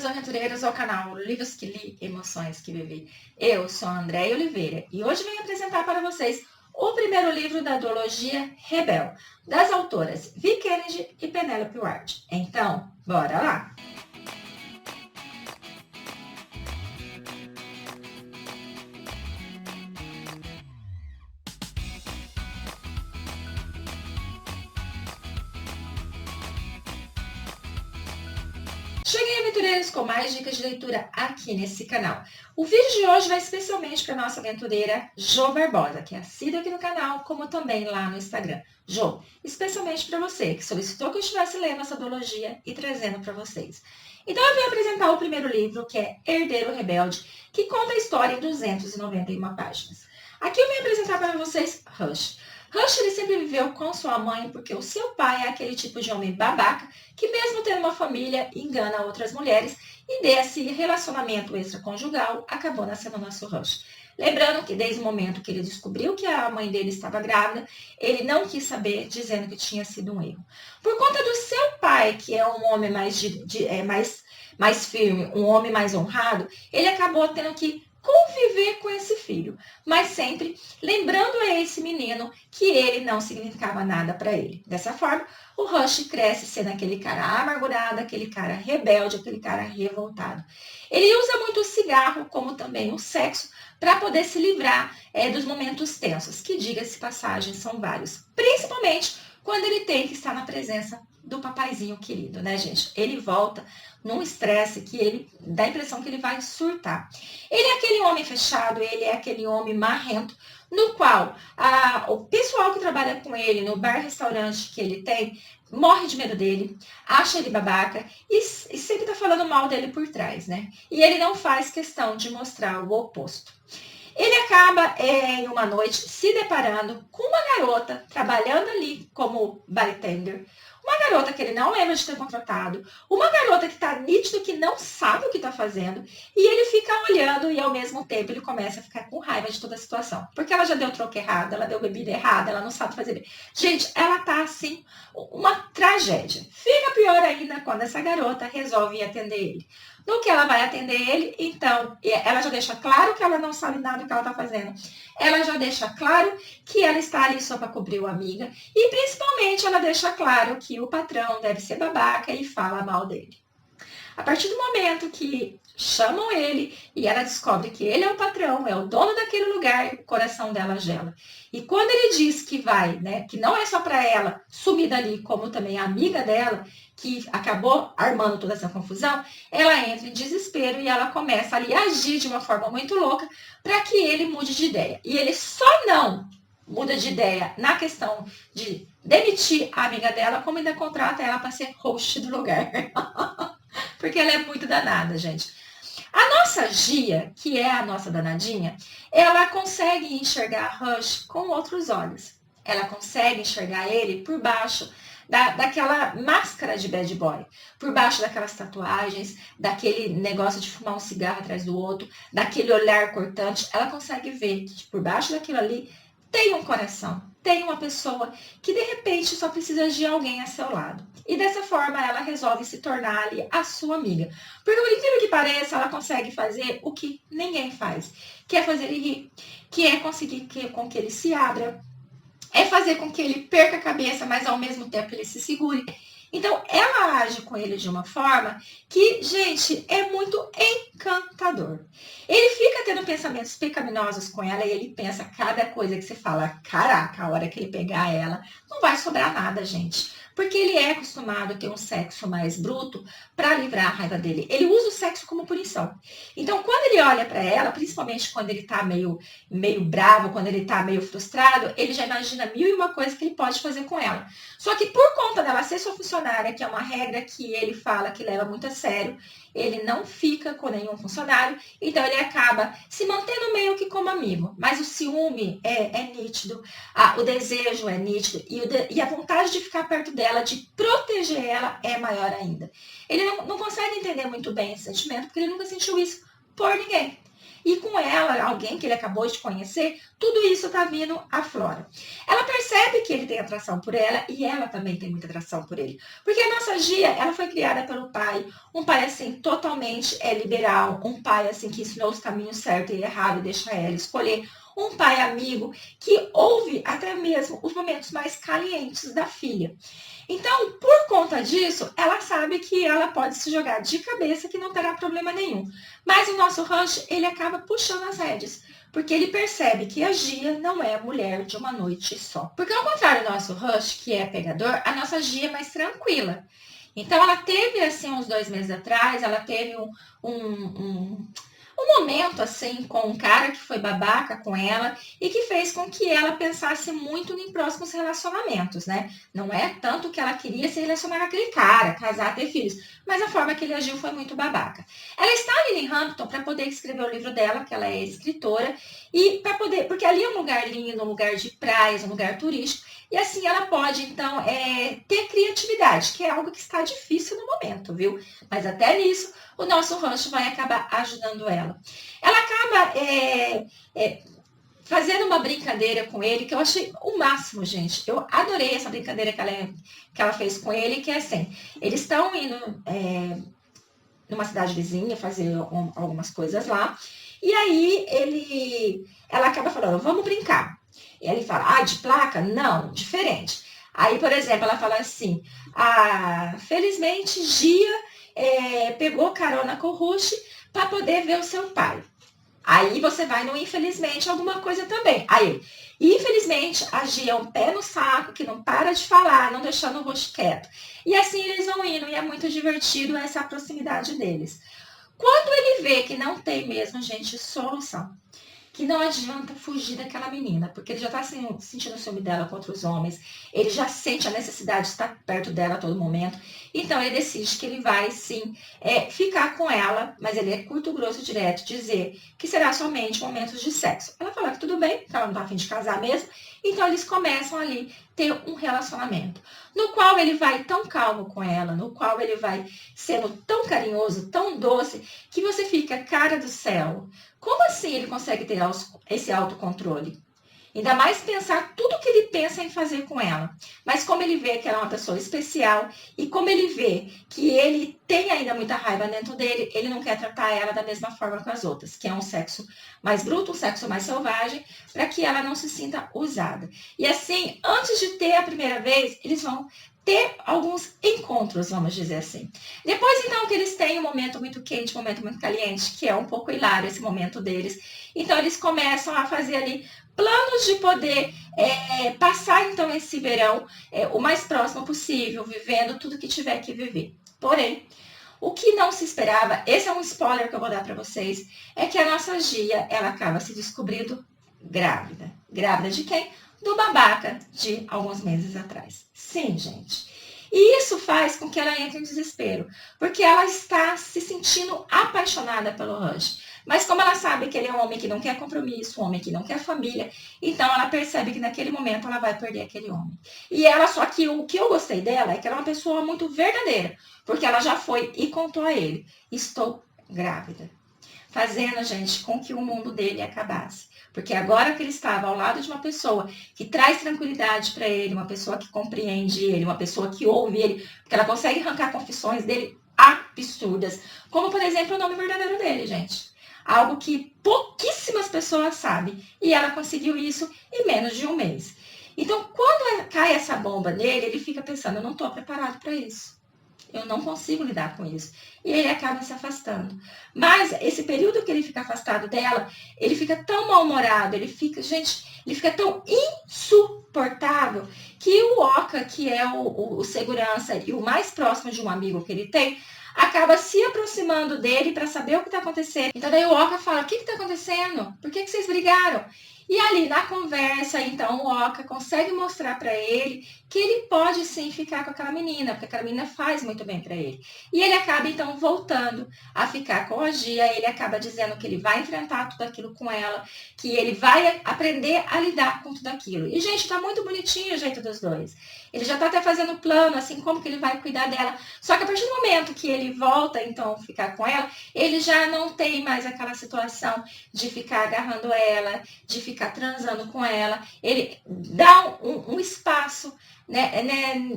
bem-vindos, aventureiros, ao canal Livros que Li, Emoções que Vivi. Eu sou a Andréia Oliveira e hoje venho apresentar para vocês o primeiro livro da duologia Rebel, das autoras Vi Kennedy e Penelope Ward. Então, bora lá! Cheguem, aventureiros, com mais dicas de leitura aqui nesse canal. O vídeo de hoje vai especialmente para a nossa aventureira Jo Barbosa, que é assídua aqui no canal, como também lá no Instagram. Jo, especialmente para você, que solicitou que eu estivesse lendo essa duologia e trazendo para vocês. Então eu vim apresentar o primeiro livro, que é Herdeiro Rebelde, que conta a história em 291 páginas. Aqui eu vim apresentar para vocês Rush. Rush ele sempre viveu com sua mãe porque o seu pai é aquele tipo de homem babaca que mesmo tendo uma família engana outras mulheres e desse relacionamento extraconjugal acabou nascendo o nosso Rush. Lembrando que desde o momento que ele descobriu que a mãe dele estava grávida, ele não quis saber, dizendo que tinha sido um erro. Por conta do seu pai, que é um homem mais firme, um homem mais honrado, ele acabou tendo que conviver com esse filho, mas sempre lembrando a esse menino que ele não significava nada para ele. Dessa forma, o Rush cresce sendo aquele cara amargurado, aquele cara rebelde, aquele cara revoltado. Ele usa muito o cigarro, como também o sexo, para poder se livrar dos momentos tensos, que, diga-se passagem, são vários. Principalmente quando ele tem que estar na presença do papaizinho querido, né, gente? Ele volta num estresse que ele dá a impressão que ele vai surtar. Ele é aquele homem fechado, ele é aquele homem marrento, no qual o pessoal que trabalha com ele no bar-restaurante que ele tem morre de medo dele, acha ele babaca e sempre tá falando mal dele por trás, né? E ele não faz questão de mostrar o oposto. Ele acaba, em uma noite, se deparando com uma garota trabalhando ali como bartender, uma garota que ele não lembra de ter contratado, uma garota que está nítido que não sabe o que está fazendo, e ele fica olhando e ao mesmo tempo ele começa a ficar com raiva de toda a situação. Porque ela já deu troco errado, ela deu bebida errada, ela não sabe fazer bem. Gente, ela tá assim, uma tragédia. Fica pior ainda quando essa garota resolve ir atender ele. No que ela vai atender ele, então, ela já deixa claro que ela não sabe nada do que ela está fazendo. Ela já deixa claro que ela está ali só para cobrir o amiga. E, principalmente, ela deixa claro que o patrão deve ser babaca e fala mal dele. A partir do momento que chamam ele e ela descobre que ele é o patrão, é o dono daquele lugar, o coração dela gela. E quando ele diz que vai, né, que não é só para ela sumir dali, como também a amiga dela, que acabou armando toda essa confusão, ela entra em desespero e ela começa ali a agir de uma forma muito louca para que ele mude de ideia. E ele só não muda de ideia na questão de demitir a amiga dela, como ainda contrata ela para ser host do lugar. Porque ela é muito danada, gente. A nossa Gia, que é a nossa danadinha, ela consegue enxergar Rush com outros olhos. Ela consegue enxergar ele por baixo daquela máscara de bad boy, por baixo daquelas tatuagens, daquele negócio de fumar um cigarro atrás do outro, daquele olhar cortante. Ela consegue ver que por baixo daquilo ali tem um coração, tem uma pessoa que de repente só precisa de alguém a seu lado. E dessa forma ela resolve se tornar ali a sua amiga. Porque por incrível que pareça, ela consegue fazer o que ninguém faz. Que é fazer ele rir, que é conseguir com que ele se abra, é fazer com que ele perca a cabeça, mas ao mesmo tempo ele se segure. Então, ela age com ele de uma forma que, gente, é muito encantador. Ele fica tendo pensamentos pecaminosos com ela e ele pensa cada coisa que você fala, caraca, a hora que ele pegar ela, não vai sobrar nada, gente. Porque ele é acostumado a ter um sexo mais bruto para livrar a raiva dele. Ele usa o sexo como punição. Então, quando ele olha para ela, principalmente quando ele tá meio bravo, quando ele tá meio frustrado, ele já imagina mil e uma coisas que ele pode fazer com ela. Só que por conta dela ser sua funcionária, que é uma regra que ele fala que leva muito a sério, ele não fica com nenhum funcionário, então ele acaba se mantendo meio que como amigo. Mas o ciúme é nítido, o desejo é nítido e a vontade de ficar perto dela, de proteger ela, é maior ainda. Ele não consegue entender muito bem esse sentimento, porque ele nunca sentiu isso por ninguém. E com ela, alguém que ele acabou de conhecer, tudo isso tá vindo à flora. Ela percebe que ele tem atração por ela e ela também tem muita atração por ele. Porque a nossa Gia, ela foi criada pelo pai, um pai assim totalmente liberal, um pai assim que ensinou os caminhos certo e errado e deixa ela escolher, um pai amigo que ouve até mesmo os momentos mais calientes da filha. Então, por conta disso, ela sabe que ela pode se jogar de cabeça que não terá problema nenhum. Mas o nosso Rush, ele acaba puxando as rédeas, porque ele percebe que a Gia não é mulher de uma noite só. Porque ao contrário do nosso Rush, que é pegador, a nossa Gia é mais tranquila. Então, ela teve, assim, uns 2 meses atrás, ela teve um momento assim com um cara que foi babaca com ela e que fez com que ela pensasse muito em próximos relacionamentos, né? Não é tanto que ela queria se relacionar com aquele cara, casar, ter filhos, mas a forma que ele agiu foi muito babaca. Ela está ali em Hampton para poder escrever o livro dela, que ela é escritora, e para poder, porque ali é um lugar lindo, um lugar de praias, um lugar turístico, e assim ela pode, então, ter criatividade, que é algo que está difícil no momento, viu? Mas até nisso, o nosso Rush vai acabar ajudando ela. Ela acaba fazendo uma brincadeira com ele, que eu achei o máximo, gente. Eu adorei essa brincadeira que ela fez com ele, que é assim, eles estão indo numa cidade vizinha fazer algumas coisas lá, e aí ela acaba falando, vamos brincar. E ele fala, de placa? Não, diferente. Aí, por exemplo, ela fala assim, felizmente Gia pegou carona com o Rush para poder ver o seu pai. Aí você vai no infelizmente alguma coisa também. Aí, infelizmente, a Gia é um pé no saco, que não para de falar, não deixando o Rush quieto. E assim eles vão indo, e é muito divertido essa proximidade deles. Quando ele vê que não tem mesmo, gente, solução, que não adianta fugir daquela menina, porque ele já está sentindo o ciúme dela contra os homens, ele já sente a necessidade de estar perto dela a todo momento, então ele decide que ele vai sim ficar com ela, mas ele é curto, grosso, direto, dizer que será somente momentos de sexo. Ela fala que tudo bem, que ela não está a fim de casar mesmo, então eles começam ali ter um relacionamento, no qual ele vai tão calmo com ela, no qual ele vai sendo tão carinhoso, tão doce, que você fica, cara do céu, como assim ele consegue ter esse autocontrole? Ainda mais pensar tudo que ele pensa em fazer com ela. Mas como ele vê que ela é uma pessoa especial e como ele vê que ele tem ainda muita raiva dentro dele, ele não quer tratar ela da mesma forma que as outras, que é um sexo mais bruto, um sexo mais selvagem, para que ela não se sinta usada. E assim, antes de ter a primeira vez, eles vão ter alguns encontros, vamos dizer assim. Depois, então, que eles têm um momento muito quente, um momento muito caliente, que é um pouco hilário esse momento deles, então eles começam a fazer ali planos de poder passar, então, esse verão o mais próximo possível, vivendo tudo que tiver que viver. Porém, o que não se esperava, esse é um spoiler que eu vou dar para vocês, é que a nossa Gia, ela acaba se descobrindo grávida. Grávida de quem? Do babaca de alguns meses atrás. Sim, gente. E isso faz com que ela entre em desespero, porque ela está se sentindo apaixonada pelo Rush. Mas como ela sabe que ele é um homem que não quer compromisso, um homem que não quer família, então ela percebe que naquele momento ela vai perder aquele homem. E ela, só que o que eu gostei dela é que ela é uma pessoa muito verdadeira, porque ela já foi e contou a ele, estou grávida. Fazendo, gente, com que o mundo dele acabasse. Porque agora que ele estava ao lado de uma pessoa que traz tranquilidade para ele, uma pessoa que compreende ele, uma pessoa que ouve ele, porque ela consegue arrancar confissões dele absurdas. Como, por exemplo, o nome verdadeiro dele, gente. Algo que pouquíssimas pessoas sabem. E ela conseguiu isso em menos de um mês. Então, quando cai essa bomba nele, ele fica pensando, eu não estou preparado para isso. Eu não consigo lidar com isso. E ele acaba se afastando. Mas esse período que ele fica afastado dela, ele fica tão mal-humorado, ele fica tão insuportável, que o Oka, que é o segurança e o mais próximo de um amigo que ele tem, acaba se aproximando dele para saber o que está acontecendo. Então daí o Oka fala, o que está acontecendo? Por que vocês brigaram? E ali na conversa, então, o Oka consegue mostrar para ele que ele pode sim ficar com aquela menina, porque aquela menina faz muito bem para ele. E ele acaba então voltando a ficar com a Gia, ele acaba dizendo que ele vai enfrentar tudo aquilo com ela, que ele vai aprender a lidar com tudo aquilo. E, gente, tá muito bonitinho o jeito dos dois. Ele já tá até fazendo plano, assim, como que ele vai cuidar dela. Só que a partir do momento que ele volta, então, ficar com ela, ele já não tem mais aquela situação de ficar agarrando ela, de ficar transando com ela. Ele dá um espaço, né,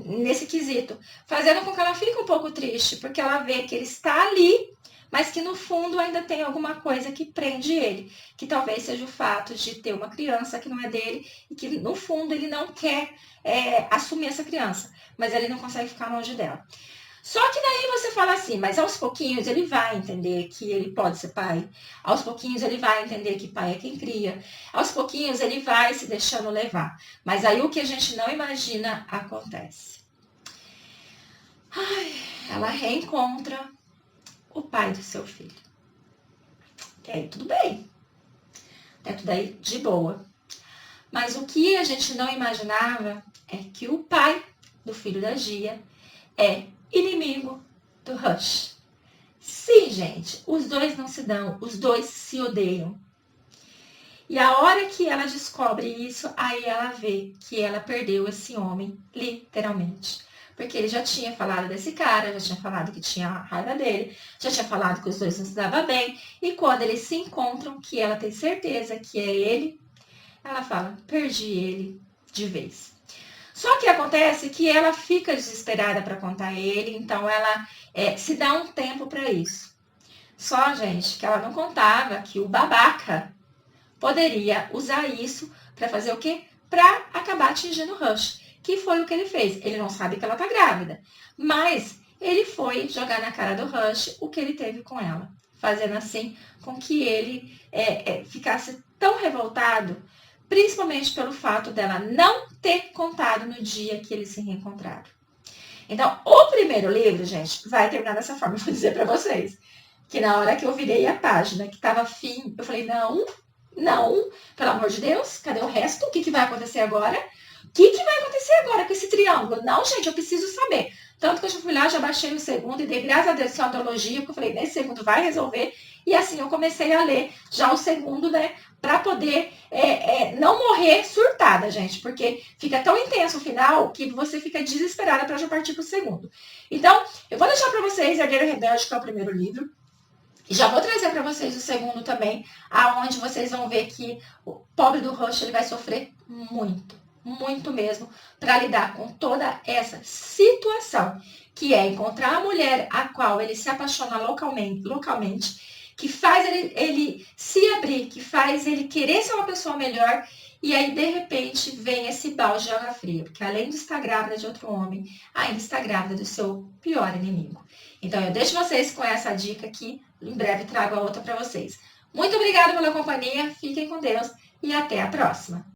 nesse quesito, fazendo com que ela fique um pouco triste, porque ela vê que ele está ali, mas que no fundo ainda tem alguma coisa que prende ele, que talvez seja o fato de ter uma criança que não é dele e que no fundo ele não quer assumir essa criança, mas ele não consegue ficar longe dela. Só que daí você fala assim, mas aos pouquinhos ele vai entender que ele pode ser pai, aos pouquinhos ele vai entender que pai é quem cria, aos pouquinhos ele vai se deixando levar, mas aí o que a gente não imagina acontece. Ela reencontra o pai do seu filho. E aí tudo bem, é tudo aí de boa. Mas o que a gente não imaginava é que o pai do filho da Gia é inimigo do Rush. Sim, gente, os dois não se dão, os dois se odeiam. E a hora que ela descobre isso, aí ela vê que ela perdeu esse homem, literalmente. Porque ele já tinha falado desse cara, já tinha falado que tinha raiva dele, já tinha falado que os dois não se davam bem. E quando eles se encontram, que ela tem certeza que é ele, ela fala, perdi ele de vez. Só que acontece que ela fica desesperada para contar ele, então ela se dá um tempo para isso. Só, gente, que ela não contava que o babaca poderia usar isso para fazer o quê? Para acabar atingindo o Rush, que foi o que ele fez. Ele não sabe que ela tá grávida, mas ele foi jogar na cara do Rush o que ele teve com ela, fazendo assim com que ele ficasse tão revoltado, principalmente pelo fato dela não ter contado no dia que eles se reencontraram. Então, o primeiro livro, gente, vai terminar dessa forma. Eu vou dizer para vocês que na hora que eu virei a página, que tava fim, eu falei, não, pelo amor de Deus, cadê o resto? O que vai acontecer agora? O que vai acontecer agora com esse triângulo? Não, gente, eu preciso saber. Tanto que eu já fui lá, já baixei o segundo e dei graças a Deus essa antologia, porque eu falei, nesse segundo vai resolver. E assim eu comecei a ler já o segundo, né? Para poder não morrer surtada, gente. Porque fica tão intenso o final que você fica desesperada para já partir para o segundo. Então, eu vou deixar para vocês Herdeiro Rebelde, que é o primeiro livro. E já vou trazer para vocês o segundo também, aonde vocês vão ver que o pobre do Rush ele vai sofrer muito mesmo, para lidar com toda essa situação, que é encontrar a mulher a qual ele se apaixona localmente, que faz ele se abrir, que faz ele querer ser uma pessoa melhor, e aí de repente vem esse balde de água fria, porque além de estar grávida de outro homem, ainda está grávida do seu pior inimigo. Então eu deixo vocês com essa dica aqui, em breve trago a outra para vocês. Muito obrigada pela companhia, fiquem com Deus e até a próxima!